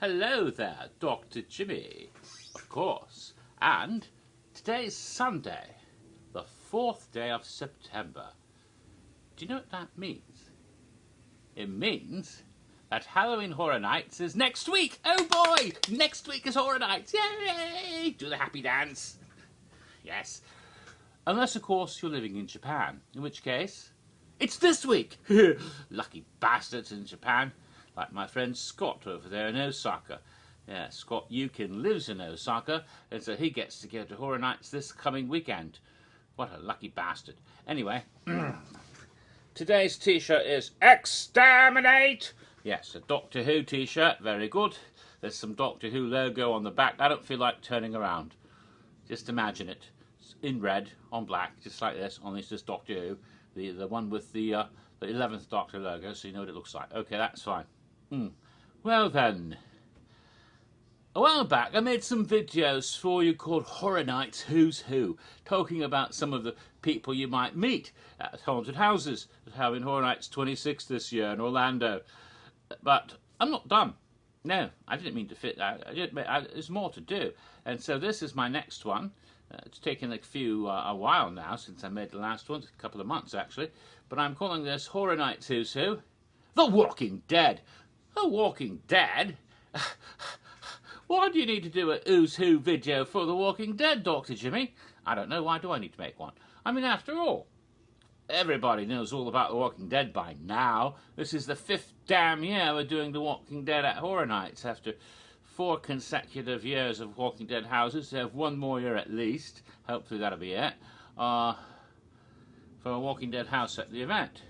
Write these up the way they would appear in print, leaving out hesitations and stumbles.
Hello there, Dr. Jimmy, of course. And today's Sunday, the 4th day of September. Do you know what that means? It means that Halloween Horror Nights is next week. Oh boy, next week is Horror Nights. Yay! Do the happy dance. Yes. Unless, of course, you're living in Japan, in which case, it's this week. Lucky bastards in Japan. Like my friend Scott over there in Osaka. Yeah, Scott Yukin lives in Osaka, and so he gets to go to Horror Nights this coming weekend. What a lucky bastard. Anyway, today's t-shirt is Exterminate! Yes, a Doctor Who t-shirt, very good. There's some Doctor Who logo on the back. I don't feel like turning around. Just imagine it. It's in red, on black, just like this. Only it's just Doctor Who. The one with the 11th Doctor logo, so you know what it looks like. Okay, that's fine. Well then, a while back I made some videos for you called Horror Nights Who's Who, talking about some of the people you might meet at haunted houses, having Horror Nights 26 this year in Orlando. But I'm not done. No, I didn't mean to fit that. There's more to do. And so this is my next one. It's taken a while now since I made the last one, a couple of months actually. But I'm calling this Horror Nights Who's Who, The Walking Dead. The Walking Dead? Why do you need to do a Who's Who video for The Walking Dead, Dr. Jimmy? I don't know, why do I need to make one? I mean, after all, everybody knows all about The Walking Dead by now. This is the 5th damn year we're doing The Walking Dead at Horror Nights. After 4 consecutive years of Walking Dead houses, they have 1 more year at least. Hopefully that'll be it. For a Walking Dead house at the event.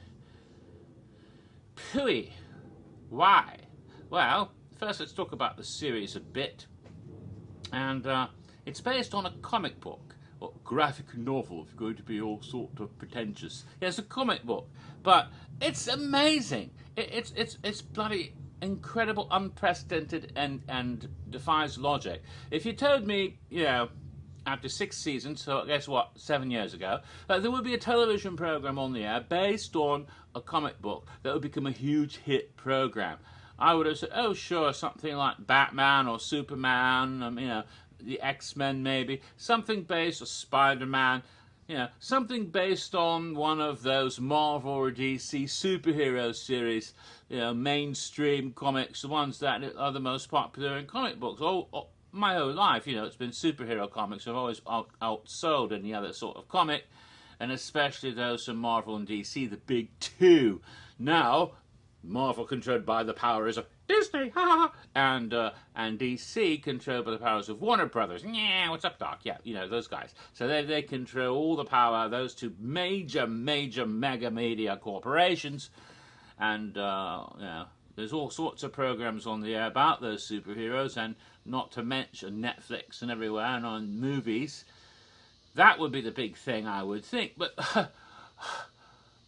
Pooey. Why? Well, first let's talk about the series a bit. And it's based on a comic book, or graphic novel if you're going to be all sort of pretentious. Yeah, it's a comic book, but it's amazing. It's bloody incredible, unprecedented, and defies logic. If you told me, you know, after 6 seasons, so guess what, 7 years ago, there would be a television program on the air based on a comic book that would become a huge hit program, I would have said, oh sure, something like Batman or Superman, you know, the X-Men maybe, something based, or Spider-Man, you know, something based on one of those Marvel or DC superhero series, you know, mainstream comics, the ones that are the most popular in comic books. My whole life, you know, it's been superhero comics. I've always outsold any other sort of comic, and especially those from Marvel and DC, the big two. Now, Marvel controlled by the powers of Disney, and DC controlled by the powers of Warner Brothers. Yeah, what's up, Doc? Yeah, you know, those guys. So they control all the power, those two major mega media corporations, and you know, there's all sorts of programs on the air about those superheroes, and not to mention Netflix and everywhere, and on movies. That would be the big thing, I would think. But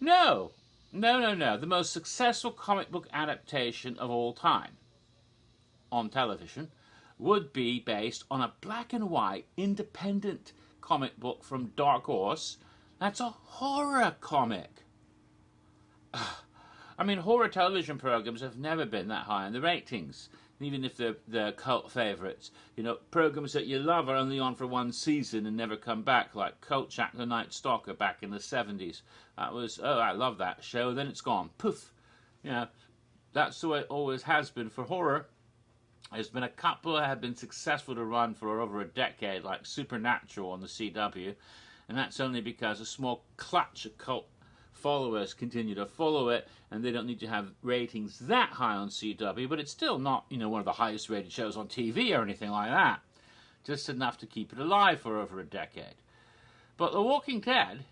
no. The most successful comic book adaptation of all time on television would be based on a black and white independent comic book from Dark Horse. That's a horror comic. I mean, horror television programs have never been that high in the ratings, even if they're cult favourites. You know, programs that you love are only on for 1 season and never come back, like Kolchak the Night Stalker back in the 70s. That was, oh, I love that show, then it's gone. Poof. You know, that's the way it always has been for horror. There's been a couple that have been successful to run for over a decade, like Supernatural on the CW, and that's only because a small clutch of cult followers continue to follow it, and they don't need to have ratings that high on CW, but it's still not, you know, one of the highest rated shows on TV or anything like that. Just enough to keep it alive for over a decade. But The Walking Dead,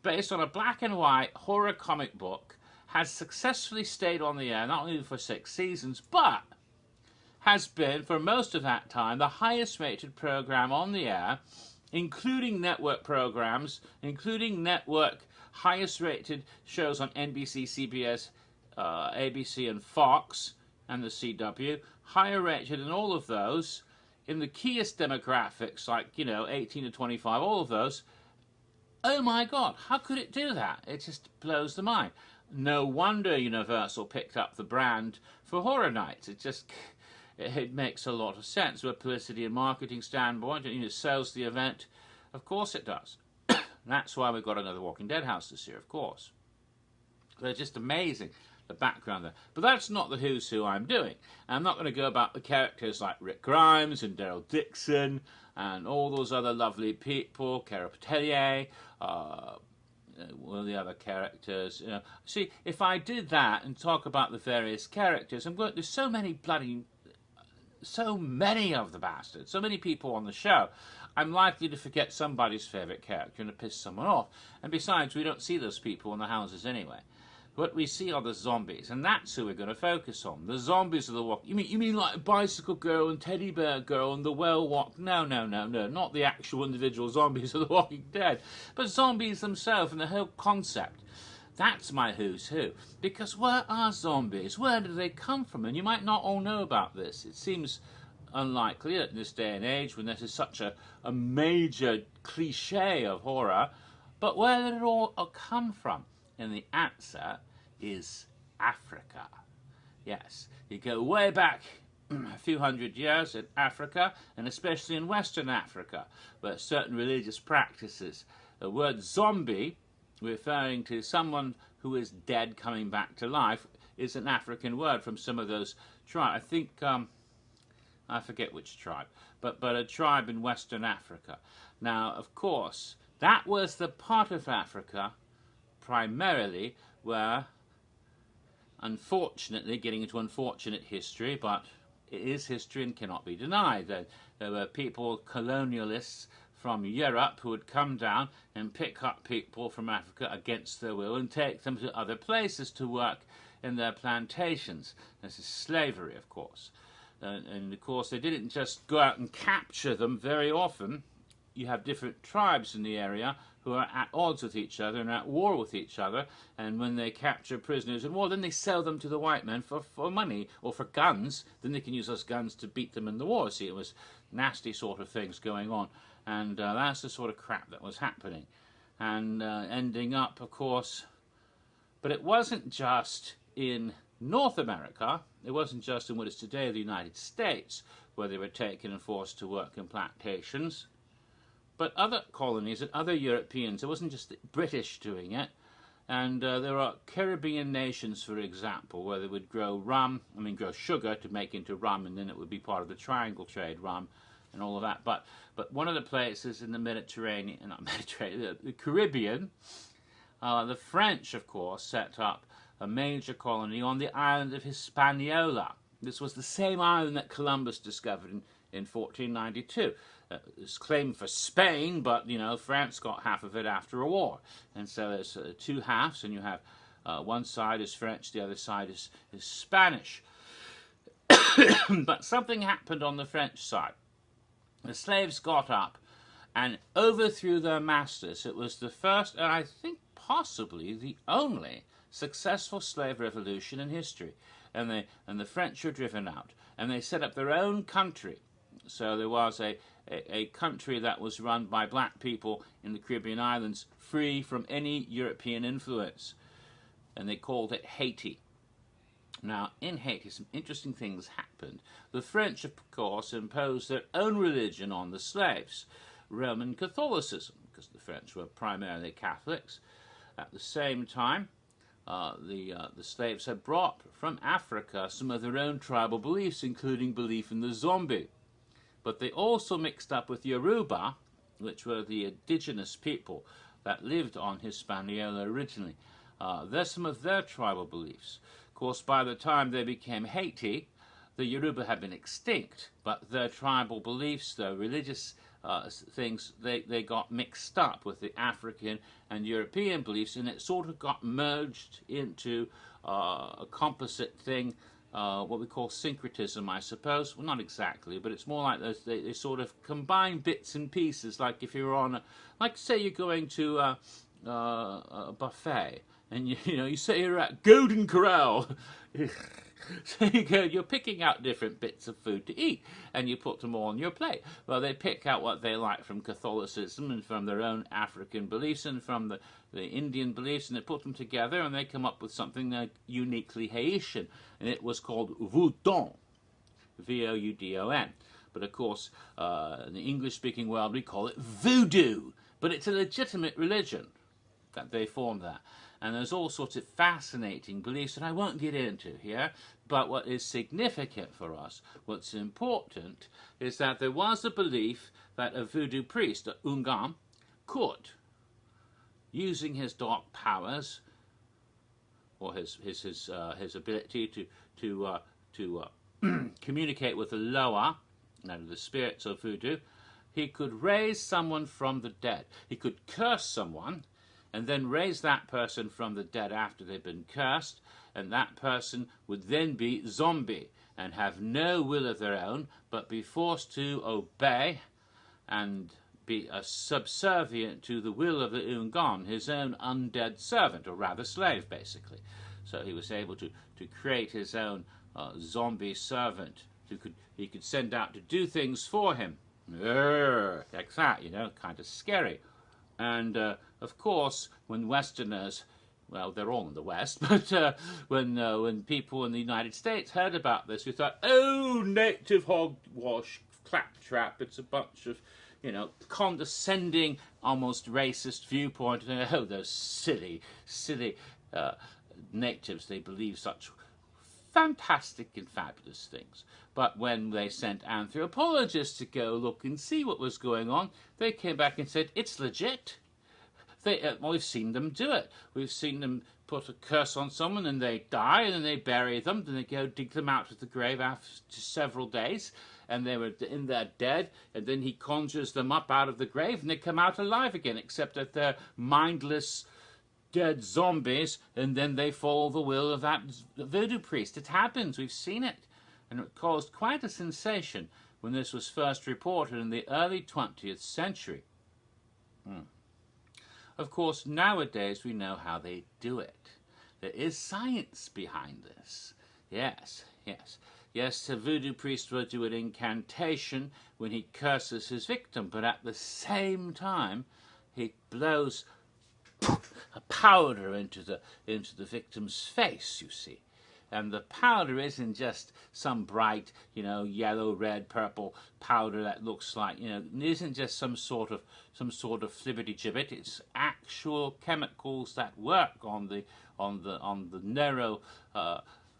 based on a black and white horror comic book, has successfully stayed on the air not only for 6 seasons, but has been, for most of that time, the highest rated program on the air, including network programs, including network highest rated shows on NBC, CBS, ABC and Fox and the CW, higher rated than all of those, in the keyest demographics, like, you know, 18 to 25, all of those. Oh my God, how could it do that? It just blows the mind. No wonder Universal picked up the brand for Horror Nights. It makes a lot of sense from a publicity and marketing standpoint. It sells the event. Of course it does. That's why we've got another Walking Dead house this year, of course. They're just amazing, the background there. But that's not the who's who I'm doing. I'm not going to go about the characters like Rick Grimes and Daryl Dixon and all those other lovely people, Cara Patellier, one of the other characters. See, if I did that and talk about the various characters, there's so many of the bastards, so many people on the show, I'm likely to forget somebody's favourite character and to piss someone off. And besides, we don't see those people in the houses anyway. What we see are the zombies, and that's who we're going to focus on. The zombies of the walk. You mean like Bicycle Girl and Teddy Bear Girl and the Well Walk? No, not the actual individual zombies of the Walking Dead, but zombies themselves and the whole concept. That's my who's who. Because where are zombies? Where do they come from? And you might not all know about this. It seems unlikely at this day and age when this is such a major cliche of horror. But where did it all come from? And the answer is Africa. Yes, you go way back a few hundred years in Africa, and especially in Western Africa, where certain religious practices, the word zombie, referring to someone who is dead coming back to life, is an African word from some of those tribes. I think, I forget which tribe, but a tribe in Western Africa. Now, of course, that was the part of Africa primarily where, unfortunately, getting into unfortunate history, but it is history and cannot be denied, that there were people, colonialists from Europe, who would come down and pick up people from Africa against their will and take them to other places to work in their plantations. This is slavery, of course. And of course, they didn't just go out and capture them very often. You have different tribes in the area who are at odds with each other and at war with each other, and when they capture prisoners in war, then they sell them to the white men for money or for guns. Then they can use those guns to beat them in the war. See, it was nasty sort of things going on, and that's the sort of crap that was happening, and ending up, of course. But it wasn't just in North America. It wasn't just in what is today the United States, where they were taken and forced to work in plantations. But other colonies and other Europeans, it wasn't just the British doing it. And there are Caribbean nations, for example, where they would grow sugar to make into rum, and then it would be part of the triangle trade, rum and all of that. But one of the places in the the Caribbean, the French, of course, set up a major colony on the island of Hispaniola. This was the same island that Columbus discovered in 1492. It's claimed for Spain, but France got half of it after a war, and so there's two halves, and you have one side is French, the other side is Spanish. But something happened on the French side. The slaves got up and overthrew their masters. It was the first, and I think possibly the only, successful slave revolution in history, and the French were driven out, and they set up their own country. So there was a country that was run by black people in the Caribbean islands, free from any European influence, and they called it Haiti. Now, in Haiti, some interesting things happened. The French, of course, imposed their own religion on the slaves, Roman Catholicism, because the French were primarily Catholics. At the same time, the slaves had brought from Africa some of their own tribal beliefs, including belief in the zombie. But they also mixed up with Yoruba, which were the indigenous people that lived on Hispaniola originally. There's some of their tribal beliefs. Of course, by the time they became Haiti, the Yoruba had been extinct, but their tribal beliefs, their religious things, they got mixed up with the African and European beliefs, and it sort of got merged into a composite thing, what we call syncretism, I suppose. Well, not exactly, but it's more like they sort of combine bits and pieces. Like if you're on, like say you're going to a buffet, and you say you're at Golden Corral. So you go, you're picking out different bits of food to eat, and you put them all on your plate. Well, they pick out what they like from Catholicism and from their own African beliefs and from the Indian beliefs, and they put them together, and they come up with something uniquely Haitian, and it was called Voudon, V-O-U-D-O-N. But of course, in the English-speaking world, we call it voodoo. But it's a legitimate religion that they formed there. And there's all sorts of fascinating beliefs that I won't get into here. But what is significant for us, what's important, is that there was a belief that a voodoo priest, a Ungam, could, using his dark powers or his ability to communicate with the lower, the spirits of voodoo, he could raise someone from the dead. He could curse someone and then raise that person from the dead after they've been cursed, and that person would then be zombie and have no will of their own, but be forced to obey and be subservient to the will of the Ungan, his own undead servant, or rather slave, basically. So he was able to create his own zombie servant who he could send out to do things for him. Like that, kind of scary. And of course, when Westerners, well, they're all in the West, but when people in the United States heard about this, we thought, oh, native hogwash, claptrap, it's a bunch of, condescending, almost racist viewpoint. Oh, those silly natives, they believe such fantastic and fabulous things. But when they sent anthropologists to go look and see what was going on, they came back and said, it's legit. We've seen them do it. We've seen them put a curse on someone and they die, and then they bury them, then they go dig them out of the grave after several days, and they were in there dead, and then he conjures them up out of the grave and they come out alive again, except that they're mindless dead zombies, and then they follow the will of that voodoo priest. It happens. We've seen it. And it caused quite a sensation when this was first reported in the early 20th century. Of course, nowadays we know how they do it. There is science behind this. Yes. The voodoo priest will do an incantation when he curses his victim, but at the same time he blows a powder into the victim's face, you see. And the powder isn't just some bright, yellow, red, purple powder that looks like, it isn't just some sort of flibbity-gibbet. It's actual chemicals that work on the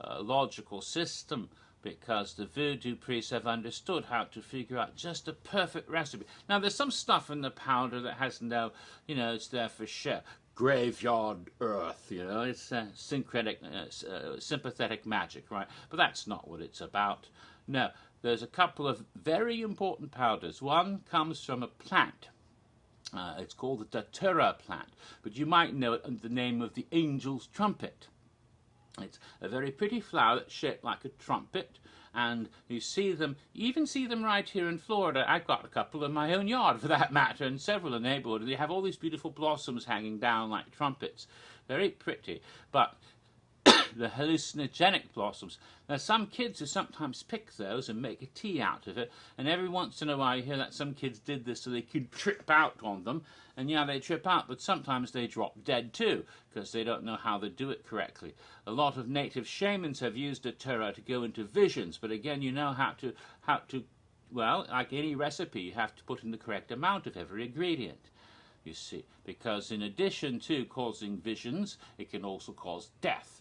neurological system, because the voodoo priests have understood how to figure out just a perfect recipe. Now, there's some stuff in the powder that has no, it's there for show. Graveyard earth, it's sympathetic magic, right? But that's not what it's about. No, there's a couple of very important powders. One comes from a plant. It's called the datura plant, but you might know it under the name of the angel's trumpet. It's a very pretty flower that's shaped like a trumpet, and you even see them right here in Florida. I've got a couple in my own yard, for that matter, and several in the neighborhood. They have all these beautiful blossoms hanging down like trumpets. Very pretty, but the hallucinogenic blossoms. Now, some kids who sometimes pick those and make a tea out of it, and every once in a while you hear that some kids did this so they could trip out on them, and yeah, they trip out, but sometimes they drop dead too, because they don't know how to do it correctly. A lot of native shamans have used datura to go into visions, but again, you know how to, well, like any recipe, you have to put in the correct amount of every ingredient, you see, because in addition to causing visions, it can also cause death.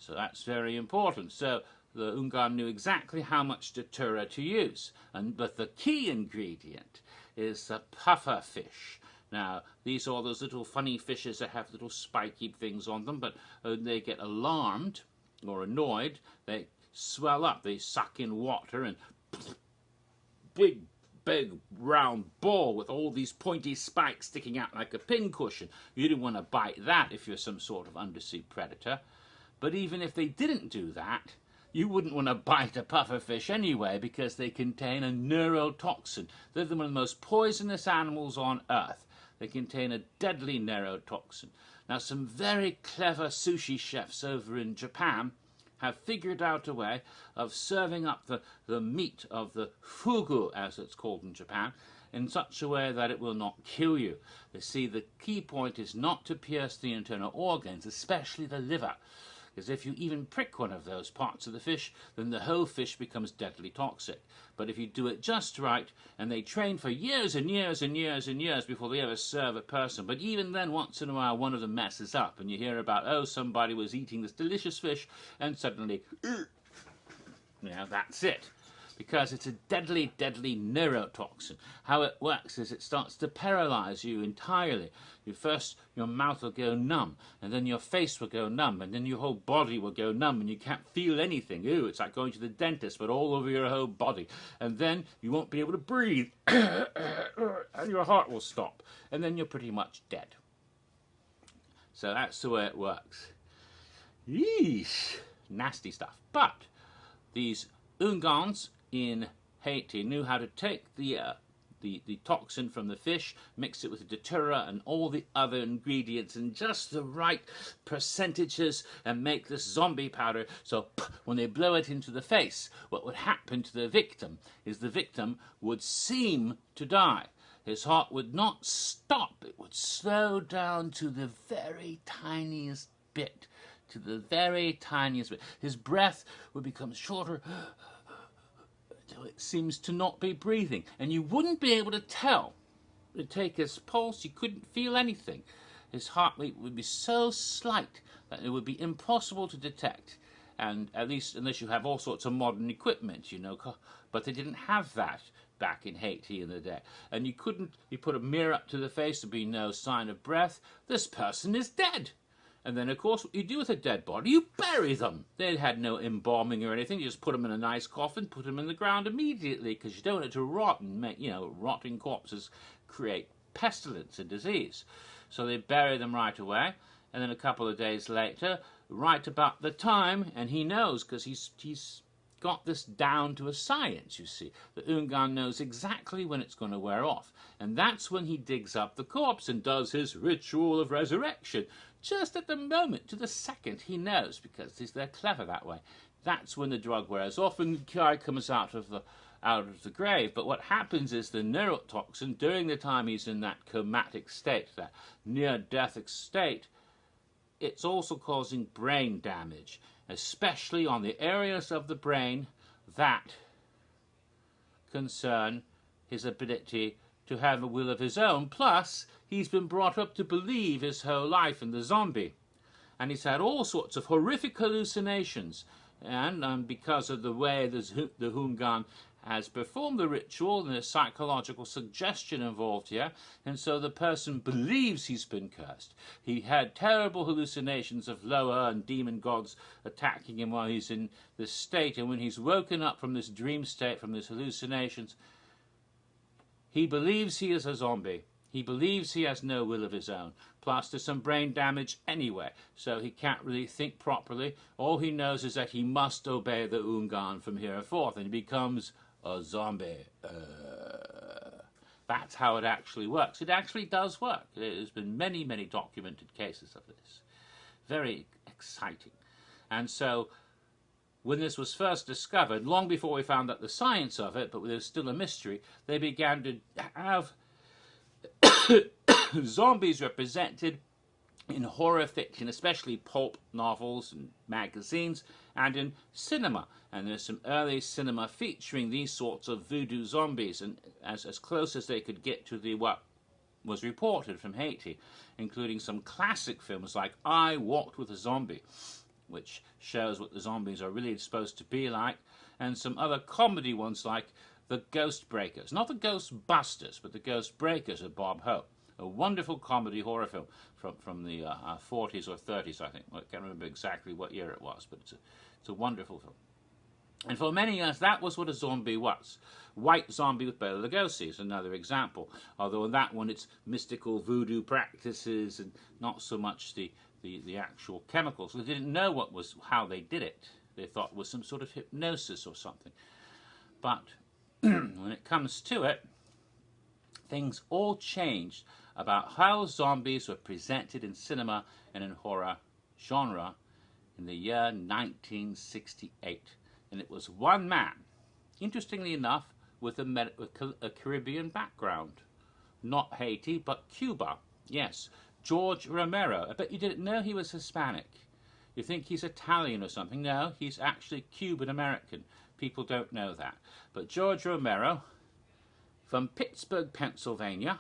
So that's very important. So the Ungan knew exactly how much datura to use. But the key ingredient is the puffer fish. Now, these are those little funny fishes that have little spiky things on them, but when they get alarmed or annoyed, they swell up. They suck in water, and big round ball with all these pointy spikes sticking out like a pincushion. You don't want to bite that if you're some sort of undersea predator. But even if they didn't do that, you wouldn't want to bite a pufferfish anyway, because they contain a neurotoxin. They're one of the most poisonous animals on Earth. They contain a deadly neurotoxin. Now, some very clever sushi chefs over in Japan have figured out a way of serving up the meat of the fugu, as it's called in Japan, in such a way that it will not kill you. You see, the key point is not to pierce the internal organs, especially the liver, because if you even prick one of those parts of the fish, then the whole fish becomes deadly toxic. But if you do it just right, and they train for years and years and years and years before they ever serve a person, but even then once in a while one of them messes up, and you hear about, oh, somebody was eating this delicious fish, and suddenly, that's it. Because it's a deadly, deadly neurotoxin. How it works is it starts to paralyze you entirely. Your mouth will go numb, and then your face will go numb, and then your whole body will go numb, and you can't feel anything. Ooh, it's like going to the dentist, but all over your whole body. And then you won't be able to breathe, and your heart will stop, and then you're pretty much dead. So that's the way it works. Yeesh, nasty stuff. But these Ungans in Haiti knew how to take the toxin from the fish, mix it with the datura and all the other ingredients in just the right percentages, and make this zombie powder. So when they blow it into the face, what would happen to the victim is the victim would seem to die. His heart would not stop. It would slow down to the very tiniest bit. To the very tiniest bit. His breath would become shorter. It seems to not be breathing, and you wouldn't be able to tell. You'd take his pulse, you couldn't feel anything. His heart rate would be so slight that it would be impossible to detect, and at least unless you have all sorts of modern equipment, but they didn't have that back in Haiti in the day. And you put a mirror up to the face, there'd be no sign of breath. This person is dead. And then, of course, what you do with a dead body, you bury them. They had no embalming or anything. You just put them in a nice coffin, put them in the ground immediately, because you don't want it to rot and make, rotting corpses create pestilence and disease. So they bury them right away. And then a couple of days later, right about the time, and he knows, because he's got this down to a science, you see. The Ungan knows exactly when it's going to wear off. And that's when he digs up the corpse and does his ritual of resurrection. Just at the moment, to the second, he knows, because they're clever that way. That's when the drug wears off and the guy comes out of the grave. But what happens is the neurotoxin, during the time he's in that comatic state, that near-death state, it's also causing brain damage, especially on the areas of the brain that concern his ability to have a will of his own. Plus, he's been brought up to believe his whole life in the zombie. And he's had all sorts of horrific hallucinations. And because of the way the Hungan has performed the ritual, and the psychological suggestion involved here, and so the person believes he's been cursed. He had terrible hallucinations of Loa and demon gods attacking him while he's in this state, and when he's woken up from this dream state, from these hallucinations, he believes he is a zombie. He believes he has no will of his own. Plus, there's some brain damage anyway, so he can't really think properly. All he knows is that he must obey the Ungan from here forth, and he becomes a zombie. That's how it actually works. It actually does work. There's been many, many documented cases of this. Very exciting. And so, when this was first discovered, long before we found out the science of it, but there's still a mystery, they began to have zombies represented in horror fiction, especially pulp novels and magazines, and in cinema. And there's some early cinema featuring these sorts of voodoo zombies, and as close as they could get to what was reported from Haiti, including some classic films like I Walked with a Zombie, which shows what the zombies are really supposed to be like, and some other comedy ones like The Ghost Breakers. Not The Ghost Busters, but The Ghost Breakers of Bob Hope. A wonderful comedy horror film from the 40s or 30s, I think. I can't remember exactly what year it was, but it's a wonderful film. And for many years, that was what a zombie was. White Zombie with Bela Lugosi is another example. Although in that one, it's mystical voodoo practices and not so much the actual chemicals. They didn't know how they did it. They thought it was some sort of hypnosis or something. But when it comes to it, things all changed about how zombies were presented in cinema and in horror genre in the year 1968. And it was one man, interestingly enough, with a Caribbean background. Not Haiti, but Cuba. Yes, George Romero. I bet you didn't know he was Hispanic. You think he's Italian or something. No, he's actually Cuban American. People don't know that. But George Romero, from Pittsburgh, Pennsylvania,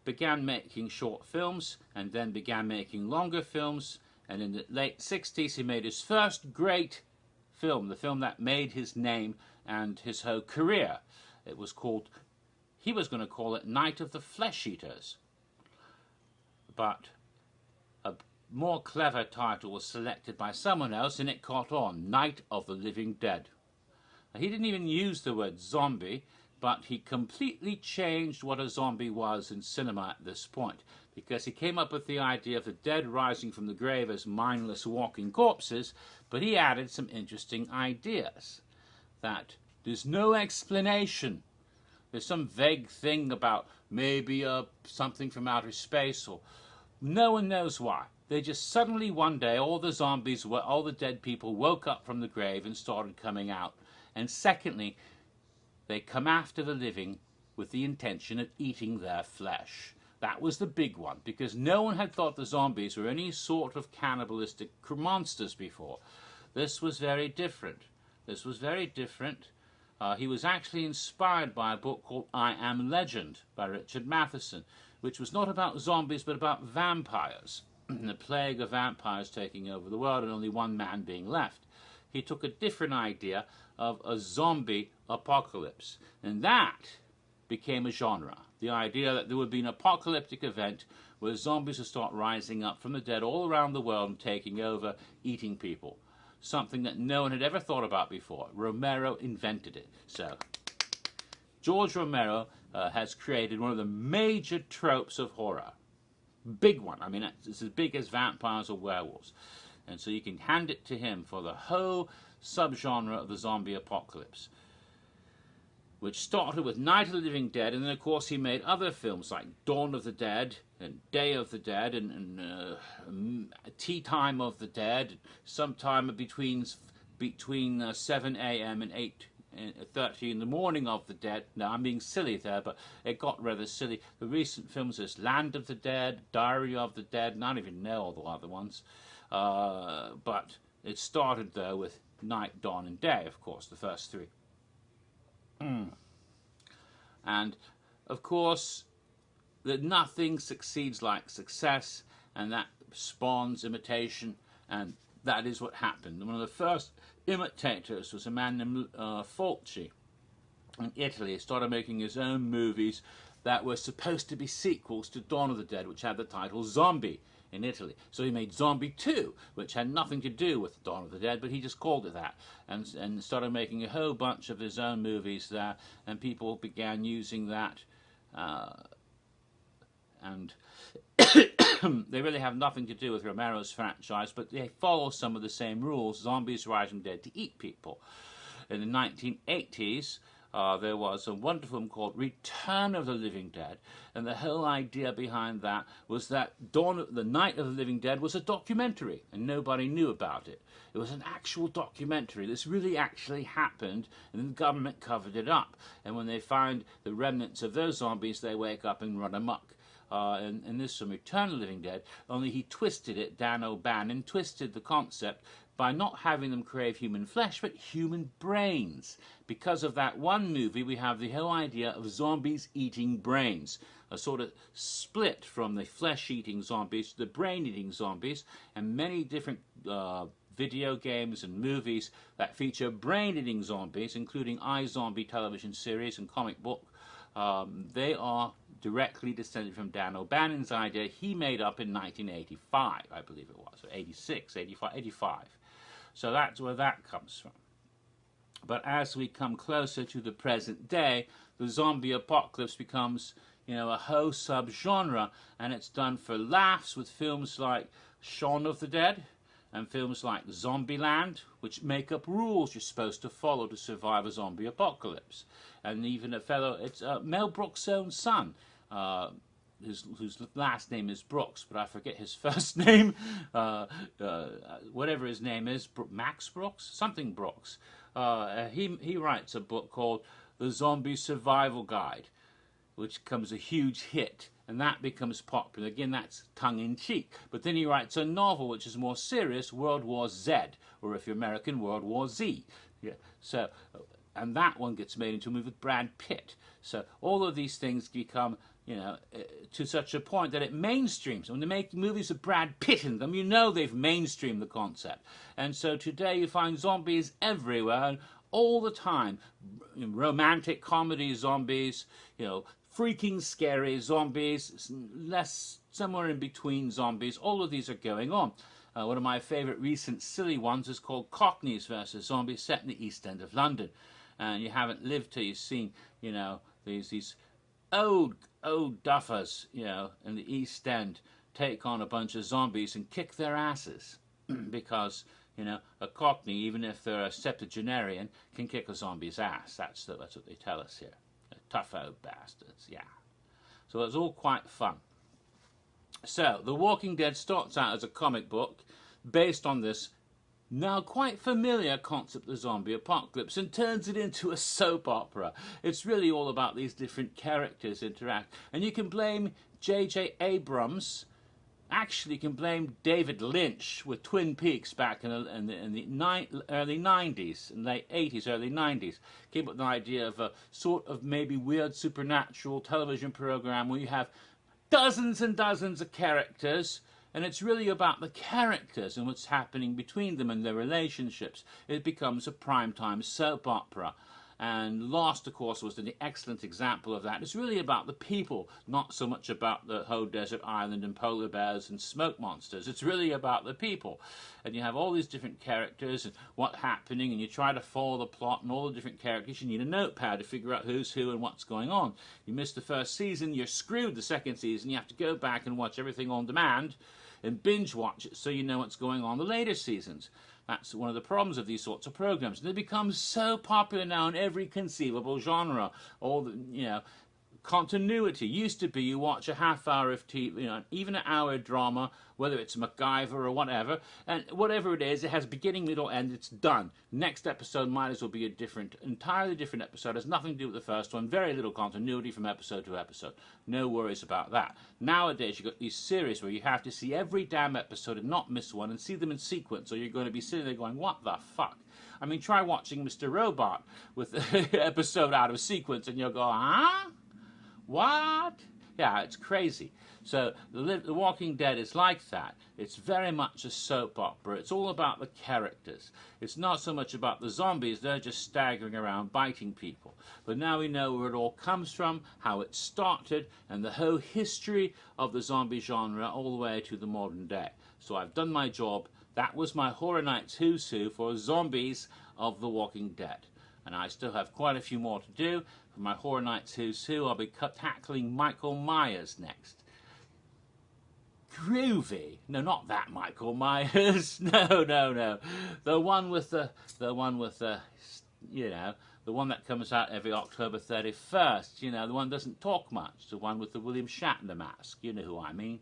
began making short films and then began making longer films. And in the late 60s, he made his first great film, the film that made his name and his whole career. It was called, he was going to call it Night of the Flesh Eaters. But a more clever title was selected by someone else and it caught on, Night of the Living Dead. Now, he didn't even use the word zombie, but he completely changed what a zombie was in cinema at this point, because he came up with the idea of the dead rising from the grave as mindless walking corpses, but he added some interesting ideas. That there's no explanation. There's some vague thing about maybe something from outer space, or no one knows why. They just suddenly one day, all the dead people woke up from the grave and started coming out. And secondly, they come after the living with the intention of eating their flesh. That was the big one, because no one had thought the zombies were any sort of cannibalistic monsters before. This was very different. This was very different. He was actually inspired by a book called I Am Legend by Richard Matheson, which was not about zombies but about vampires, and the plague of vampires taking over the world and only one man being left. He took a different idea of a zombie apocalypse, and that became a genre. The idea that there would be an apocalyptic event where zombies would start rising up from the dead all around the world and taking over, eating people. Something that no one had ever thought about before. Romero invented it. So, George Romero has created one of the major tropes of horror. Big one. I mean, it's as big as vampires or werewolves. And so you can hand it to him for the whole subgenre of the zombie apocalypse, which started with Night of the Living Dead, and then of course he made other films like Dawn of the Dead and Day of the Dead and Tea Time of the Dead, sometime between 7 a.m. and 8:30 in the morning of the dead. Now I'm being silly there, but it got rather silly. The recent films is Land of the Dead, Diary of the Dead, and I don't even know all the other ones. But it started though with Night, Dawn and Day, of course, the first three. And of course that nothing succeeds like success, and that spawns imitation, and that is what happened. One of the first imitators was a man named Fulci in Italy. He started making his own movies that were supposed to be sequels to Dawn of the Dead, which had the title Zombie in Italy. So he made Zombie 2, which had nothing to do with Dawn of the Dead, but he just called it that, and started making a whole bunch of his own movies there, and people began using that, and they really have nothing to do with Romero's franchise, but they follow some of the same rules. Zombies rise from dead to eat people. In the 1980s, there was a wonderful film called Return of the Living Dead, and the whole idea behind that was that the Night of the Living Dead was a documentary, and nobody knew about it. It was an actual documentary. This really actually happened, and then the government covered it up. And when they find the remnants of those zombies, they wake up and run amok. And this from Return of the Living Dead, only he twisted it, Dan O'Bannon twisted the concept by not having them crave human flesh, but human brains. Because of that one movie, we have the whole idea of zombies eating brains, a sort of split from the flesh-eating zombies to the brain-eating zombies, and many different video games and movies that feature brain-eating zombies, including iZombie television series and comic book. They are directly descended from Dan O'Bannon's idea he made up in 1985, I believe it was, or 86, 85. So that's where that comes from. But as we come closer to the present day, the zombie apocalypse becomes, a whole subgenre, and it's done for laughs with films like Shaun of the Dead and films like Zombieland, which make up rules you're supposed to follow to survive a zombie apocalypse. And even it's Mel Brooks' own son whose last name is Brooks, but I forget his first name. Whatever his name is, Max Brooks, something Brooks. He writes a book called The Zombie Survival Guide, which becomes a huge hit, and that becomes popular. Again, that's tongue-in-cheek. But then he writes a novel which is more serious, World War Z, or if you're American, World War Z. Yeah. So, and that one gets made into a movie with Brad Pitt. So all of these things become, to such a point that it mainstreams. When they make movies with Brad Pitt in them, they've mainstreamed the concept. And so today you find zombies everywhere, and all the time. Romantic comedy zombies, freaking scary zombies, less somewhere in between zombies. All of these are going on. One of my favourite recent silly ones is called Cockneys versus Zombies, set in the East End of London. And you haven't lived till you've seen, these old duffers, in the East End take on a bunch of zombies and kick their asses because, a Cockney, even if they're a septuagenarian, can kick a zombie's ass. That's what they tell us here. Tough old bastards, yeah. So it's all quite fun. So, The Walking Dead starts out as a comic book based on this now quite familiar concept of the zombie apocalypse and turns it into a soap opera. It's really all about these different characters interact. And you can blame J.J. Abrams. Actually, you can blame David Lynch with Twin Peaks back in the early 90s, and late 80s, early 90s. Came up with the idea of a sort of maybe weird supernatural television program where you have dozens and dozens of characters, and it's really about the characters and what's happening between them and their relationships. It becomes a primetime soap opera. And Lost, of course, was an excellent example of that. It's really about the people, not so much about the whole desert island and polar bears and smoke monsters. It's really about the people. And you have all these different characters and what's happening, and you try to follow the plot and all the different characters. You need a notepad to figure out who's who and what's going on. You miss the first season, you're screwed the second season. You have to go back and watch everything on demand and binge watch it so you know what's going on the later seasons. That's one of the problems of these sorts of programs. They become so popular now in every conceivable genre. All the, continuity used to be you watch a half hour of TV, even an hour drama, whether it's MacGyver or whatever, and whatever it is, it has beginning, middle, end. It's done. Next episode might as well be entirely different episode. Has nothing to do with the first one. Very little continuity from episode to episode. No worries about that. Nowadays, you've got these series where you have to see every damn episode and not miss one and see them in sequence, or you're going to be sitting there going, what the fuck? I mean, try watching Mr. Robot with the episode out of sequence and you'll go, huh? What? Yeah, it's crazy. So The Walking Dead is like that. It's very much a soap opera. It's all about the characters. It's not so much about the zombies. They're just staggering around biting people. But now we know where it all comes from, how it started, and the whole history of the zombie genre all the way to the modern day. So I've done my job. That was my Horror Nights Who's Who for zombies of The Walking Dead. And I still have quite a few more to do. For my Horror Nights Who's Who, I'll be tackling Michael Myers next. Groovy. No, not that Michael Myers. No. The one with the the one that comes out every October 31st. The one that doesn't talk much. The one with the William Shatner mask. You know who I mean.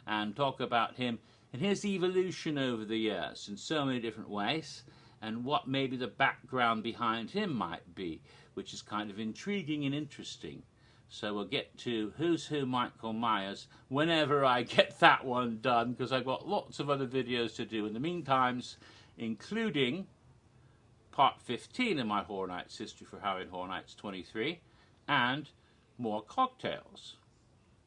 And talk about him and his evolution over the years in so many different ways. And what maybe the background behind him might be, which is kind of intriguing and interesting. So we'll get to Who's Who Michael Myers whenever I get that one done, because I've got lots of other videos to do in the meantime, including part 15 in my Horror Nights history for Halloween Horror Nights 23, and more cocktails.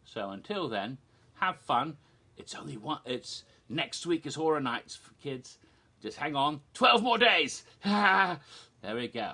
So until then, have fun. It's only one. It's next week is Horror Nights for kids. Just hang on. 12 more days. There we go.